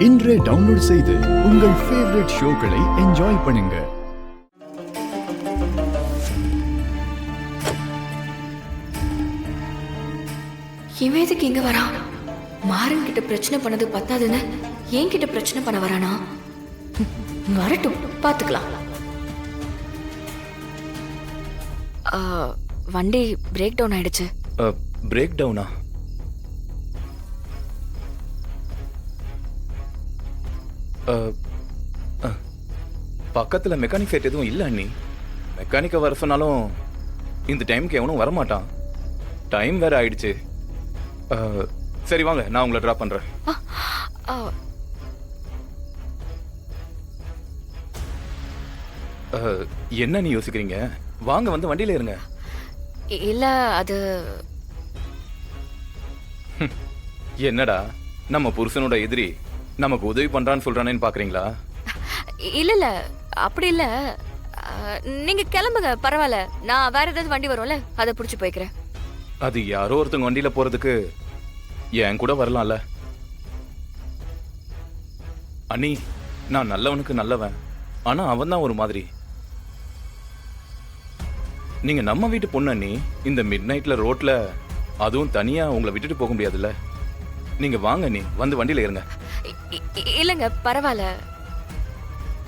இன்றே டவுன்லோட் செய்து உங்கள் ஃபேவரட் ஷோக்களை என்ஜாய் பண்ணுங்க. இவன் எதுக்கு இங்க வரான்? மாறன் கிட்ட பிரச்சனை பண்ணது பத்தாதுன்னு என்கிட்ட பிரச்சனை பண்ண வரானா? வரட்டும், பாத்துக்கலாம். வண்டி பிரேக் டவுன் ஆயிடுச்சு. பிரேக் டவுனா? பக்கத்துல மெக்கானிக் செட் எதுவும் இல்ல அண்ணி. மெக்கானிக்க வர சொன்னாலும் இந்த டைமுக்கு எவனும் வரமாட்டான். டைம் வேற ஆயிடுச்சு. சரி வாங்க, நான் உங்களை டிராப் பண்றேன். என்ன நீ யோசிக்கிறீங்க? வாங்க, வந்து வண்டியில இருங்க. இல்ல, அது என்னடா நம்ம புருஷனோட எதிரி நமக்கு உதவி பண்றான்னு சொல்றானேன்னு பாக்குறீங்களா? இல்ல இல்ல, அப்படி இல்ல. நீங்க கிளம்புங்க, பரவாயில்ல. நான் வேற ஏதாவது வண்டி வரும்ல, அதை புடிச்சு போய்க்கிறேன். அது யாரோ ஒருத்தங்க வண்டியில போறதுக்கு என் கூட வரலாம்ல அண்ணி. நான் நல்லவனுக்கு நல்லவன், ஆனா அவன் தான் ஒரு மாதிரி. நீங்க நம்ம வீட்டு பொண்ணு அண்ணி. இந்த மிட் நைட்ல ரோட்ல, அதுவும் தனியா உங்களை விட்டுட்டு போக முடியாதுல்ல. நீங்க வாங்க அண்ணி, வந்து வண்டியில இருங்க. இல்லங்க, பரவாயில்ல.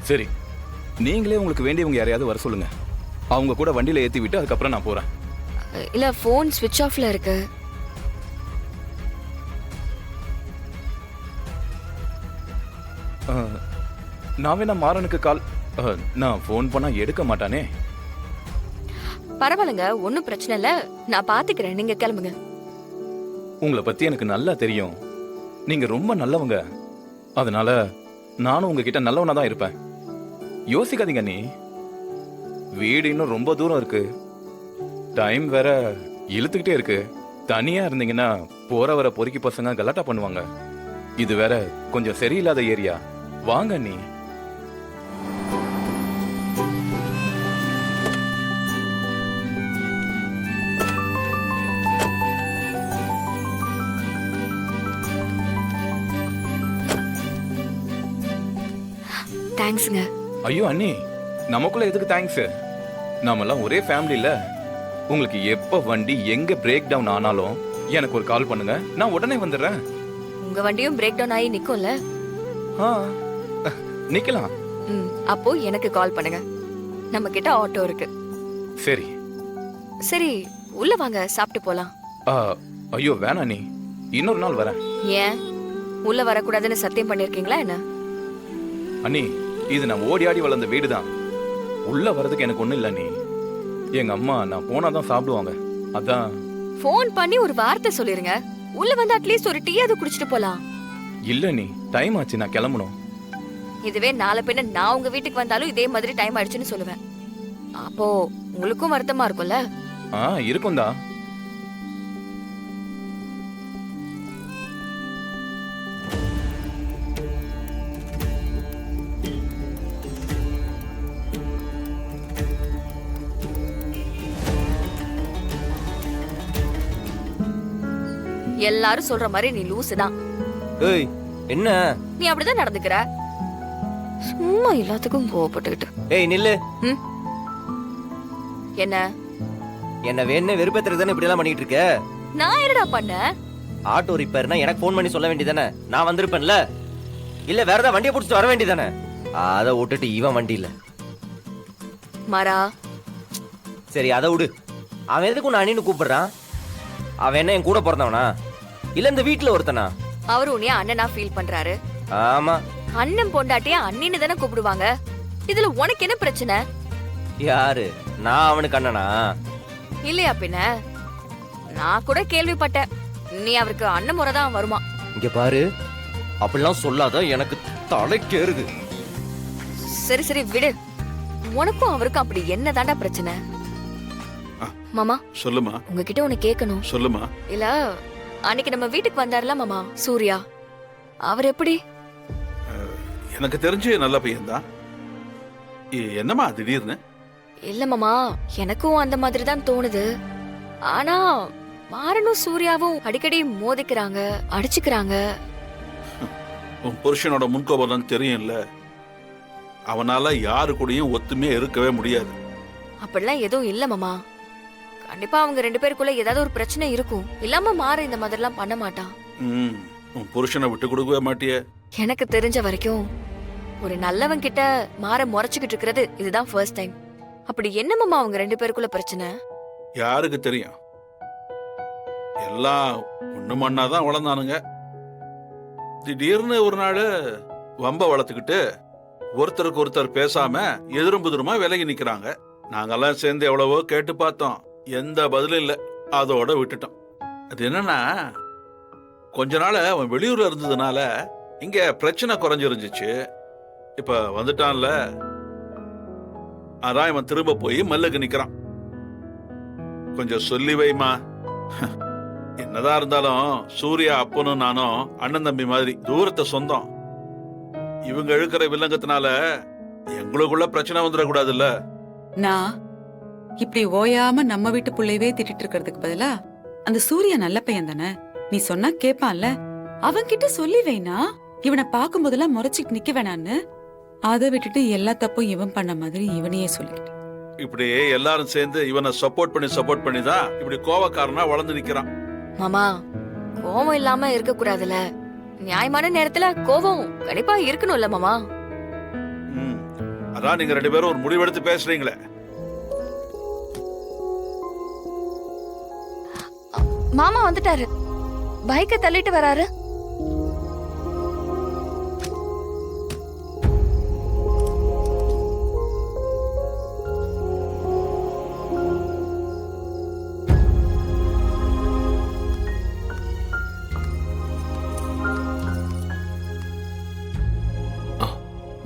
சரி, நீங்களே உங்களுக்கு வேண்டியவங்க யாரையாவது வர சொல்லுங்க. அவங்க கூட வண்டியில ஏத்தி விட்டு அதுக்கப்புறம் நான் போறேன். இல்ல, போன் ஸ்விட்ச் ஆஃப்ல இருக்கு. நான் வேணா மாறனுக்கு கால். நான் போன் பண்ணா எடுக்க மாட்டானே. பரவாயில்லங்க, ஒன்னும் பிரச்சனை இல்ல. நான் பாத்துக்கிறேன், நீங்க கிளம்புங்க. உங்களை பத்தி எனக்கு நல்லா தெரியும். நீங்க ரொம்ப நல்லவங்க. அதனால நானும் உங்ககிட்ட நல்லவனா தான் இருப்பேன். யோசிக்காதீங்க நீ. வீடு இன்னும் ரொம்ப தூரம் இருக்கு. டைம் வேற இழுத்துக்கிட்டே இருக்கு. தனியா இருந்தீங்கன்னா போற வர பொறுக்கி பசங்க கலாட்டா பண்ணுவாங்க. இது வேற கொஞ்சம் சரியில்லாத ஏரியா. வாங்க நீ. தேங்க்ஸ்ங்க. ஐயோ அண்ணி, நமக்குள்ள எதுக்கு தேங்க்ஸ்? நாமெல்லாம் ஒரே ஃபேமிலில. உங்களுக்கு எப்ப வண்டி எங்க பிரேக் டவுன் ஆனாலும் எனக்கு ஒரு கால் பண்ணுங்க, நான் உடனே வந்துடுறேன். உங்க வண்டியும் பிரேக் டவுன் ஆகி நிக்கும்ல? நிக்கலாம். அப்போ எனக்கு கால் பண்ணுங்க. நம்ம கிட்ட ஆட்டோ இருக்கு. சரி சரி, உள்ள வாங்க, சாப்பிட்டு போலாம். ஐயோ வேணா நீ, இன்னொரு நாள் வரேன். ஏன் உள்ள வரக்கூடாதுன்னு சத்தியம் பண்ணிருக்கீங்களா என்ன? அண்ணி, இது நான் ஓடி ஆடி வளர்ந்த வீடுதான். உள்ள வர்றதுக்கு எனக்கு ஒண்ணும் இல்ல நீ. எங்க அம்மா நான் போனாதான் சாப்பிடுவாங்க. அதான் போன் பண்ணி ஒரு வார்த்தை சொல்லிருங்க. உள்ள வந்து அட்லீஸ்ட் ஒரு டீயாவது குடிச்சிட்டு போலாம். இல்ல நீ, டைம் ஆச்சு, நான் கிளம்பணும். இதுவே நாளை பின்ன நான் உங்க வீட்டுக்கு வந்தாலும் இதே மாதிரி டைம் ஆயிடுச்சுன்னு சொல்லுவேன். அப்போ உங்களுக்கும் வருத்தமா இருக்கும்ல? இருக்கும்தா. எல்லாரும் சொல்ற மாதிரி நீ லூசு தான். ஏய், என்ன நீ அப்படிதான் நடந்துக்கிற. சும்மா எல்லாத்துக்கும் கோவப்பட்டுக்கிட்டு. ஏய் நில்லு. என்ன என்ன வேணே வெறுப்பேத்துறது தானே இப்படி எல்லாம் பண்ணிட்டு இருக்க? நான் என்னடா பண்ண? ஆட்டோ ரிப்பேர்னா எனக்கு ஃபோன் பண்ணி சொல்ல வேண்டியதானே? நான் வந்திருப்பேன்ல. இல்ல வேற ஏதாவது வண்டியை பிடிச்சிட்டு வர வேண்டியதானே? அதை விட்டுட்டு இவன் வண்டி இல்ல மாறா. சரி அதை விடு. அவன் எதுக்கு உன்னை அண்ணின்னு கூப்பிடுறான்? அவன் என்ன என் கூட பிறந்தவனா இல்ல இந்த வீட்டுல ஒருத்தனா? அவரு உன்னைய அண்ணனா ஃபீல் பண்றாரு. ஆமா, அண்ணன் பொண்டாட்டியா அண்ணின்னு தானே கூப்பிடுவாங்க. இதுல உனக்கு என்ன பிரச்சனை? யாரு? நான் அவனுக்கு அண்ணனா? இல்லையா பின்ன? நான் கூட கேள்விப்பட்டேன், நீ அவருக்கு அண்ணன் முறைதான் வருமா. இங்க பாரு, அப்படிலாம் சொல்லாத, எனக்கு தலைக்கேறுது. சரி சரி விடு. உனக்கும் அவருக்கும் அப்படி என்ன தாண்டா பிரச்சனை? மாமா சொல்லுமா. உங்ககிட்ட ஒண்ணு கேட்கணும். சொல்லுமா. இல்ல, அன்னைக்கு நம்ம வீட்டுக்கு வந்தாருல மாமா, சூர்யா, அவர் எப்படி? எனக்கு தெரிஞ்சு நல்ல பையன்தான். என்னமா திடீர்னு? இல்ல மாமா, எனக்கும் அந்த மாதிரி தான் தோணுது. ஆனா மாறனும் சூர்யாவும் அடிக்கடி மோதிக்கிறாங்க, அடிச்சுக்கிறாங்க. உன் புருஷனோட முன்கோபம் தெரியும்ல, அவனால யாரு கூடயும் ஒத்துமையா இருக்கவே முடியாது. அப்படிலாம் எதுவும் இல்ல மாமா. கண்டிப்பா அவங்க 2 பேருக்குள்ள ஏதாவது ஒரு பிரச்சனை இருக்கும். இல்லாம மாற இந்த மாதிரிலாம் பண்ண மாட்டான். உன் புருஷனை விட்டு கொடுக்கவே மாட்டியே. எனக்கு தெரிஞ்ச வரைக்கும் ஒரு நல்லவன் கிட்ட மாற முறைச்சுக்கிட்டு இருக்கிறது இதுதான் ஃபர்ஸ்ட் டைம். அப்படி என்ன மாமா அவங்க 2 பேருக்குள்ள பிரச்சனை? யாருக்கு தெரியும்? எல்லாம் ஒண்ணு மண்ணாதான் வளர்ந்தானுங்க. திடீர்னு ஒரு நாள் வம்ப வளர்த்துக்கிட்டு ஒருத்தருக்கு ஒருத்தர் பேசாம எதிரும் புதிருமா விலகி நிக்கிறாங்க. நாங்கெல்லாம் சேர்ந்து எவ்வளவோ கேட்டு பார்த்தோம், எந்த பதிலும் இல்ல. அதோட விட்டுட்டோம். அது என்னன்னா, கொஞ்ச நாள் அவன் வெளியூர்ல இருந்ததுனால இங்க பிரச்சனை குறைஞ்சிருந்துச்சு. இப்ப வந்துட்டான்ல, அதான் இவன் திரும்ப போய் மல்லுக்கு நிக்கிறான். கொஞ்சம் சொல்லி வைமா. என்னதான் இருந்தாலும் சூர்யா அப்பனும் நானும் அண்ணன் தம்பி மாதிரி தூரத்தை சொந்தம். இவங்க இழுக்கிற வில்லங்கத்தினால எங்களுக்குள்ள பிரச்சனை வந்துடக்கூடாதுல்ல. நான் இப்படி ஓயாம நம்ம வீட்டு புள்ளையவே திட்டிட்டு இருக்கிறதுக்கு பதிலா அந்த சூர்யா நல்ல பையன் தானே, நீ சொன்னா கேப்பான்ல, அவன்கிட்ட சொல்லி வைனா. இவனை பார்க்கும் போதெல்லாம் முறைச்சிட்டு நிக்க வேணான்னு அதை விட்டுட்டு எல்லா தப்பும் இவன் பண்ண மாதிரி இவனையே சொல்லிக்கிட்டு இப்படி எல்லாரும் சேர்ந்து இவனை சப்போர்ட் பண்ணி தான் இப்படி கோவக்காரனா வளர்ந்து நிக்கிறான். மாமா, கோவம் இல்லாம இருக்க கூடாதுல. நியாயமான நேரத்துல கோவம் கண்டிப்பா இருக்கணும்ல மாமா. அதான் நீங்க 2 பேரும் ஒரு முடிவெடுத்து பேசுறீங்களே. மாமா வந்துட்டாரு, பைக்க தள்ளிட்டு வராரு.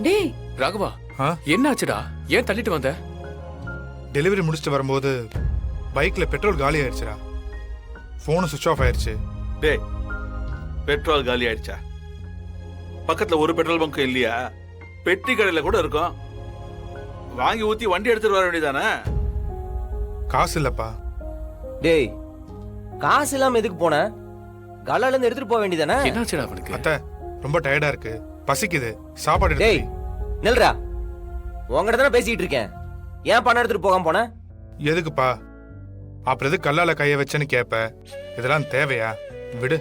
டேய் ராகவா, ஆ? என்னாச்சுடா? ஏன் தள்ளிட்டு வந்த? டெலிவரி முடிச்சுட்டு வரும்போது பைக்ல பெட்ரோல் காலி ஆயிடுச்சுடா. ஃபோனு சுவிட்ச் ஆஃப் ஆயிடுச்சு. டேய், பெட்ரோல் காலி ஆயிடுச்சா? பக்கத்துல ஒரு பெட்ரோல் பங்க் இல்லையா? பெட்டி கடையில கூட இருக்கும். வாங்கி ஊத்தி வண்டி எடுத்துட்டு வர வேண்டியதானே? காசு இல்லப்பா. டேய், காசு இல்லாம எதுக்கு போன? கலால இருந்து எடுத்துட்டு போக வேண்டியதானே? என்னாச்சுடா அவனுக்கு? அத்தை ரொம்ப டயர்டா இருக்கு, பசிக்குது, சாப்பாடு எடுத்து டேய் வை. நில்றா, உங்ககிட்ட தானே பேசிட்டு இருக்கேன். ஏன் பணம் எடுத்துட்டு போகாம போன? எதுக்குப்பா? அப்புறம் எதுக்கு கல்லால கைய வச்சேன்னு கேப்ப? இதெல்லாம் தேவையா? விடு.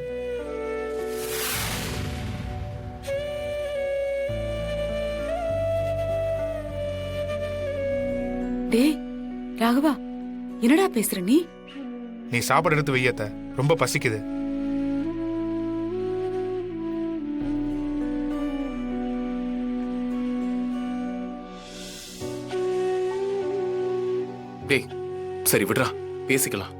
டேய் ராகவா, என்னடா பேசுற நீ? நீ சாப்பாடு எடுத்து வையத்த, ரொம்ப பசிக்குது. டேய், சரி விடுறா, பேசிக்கலாம்.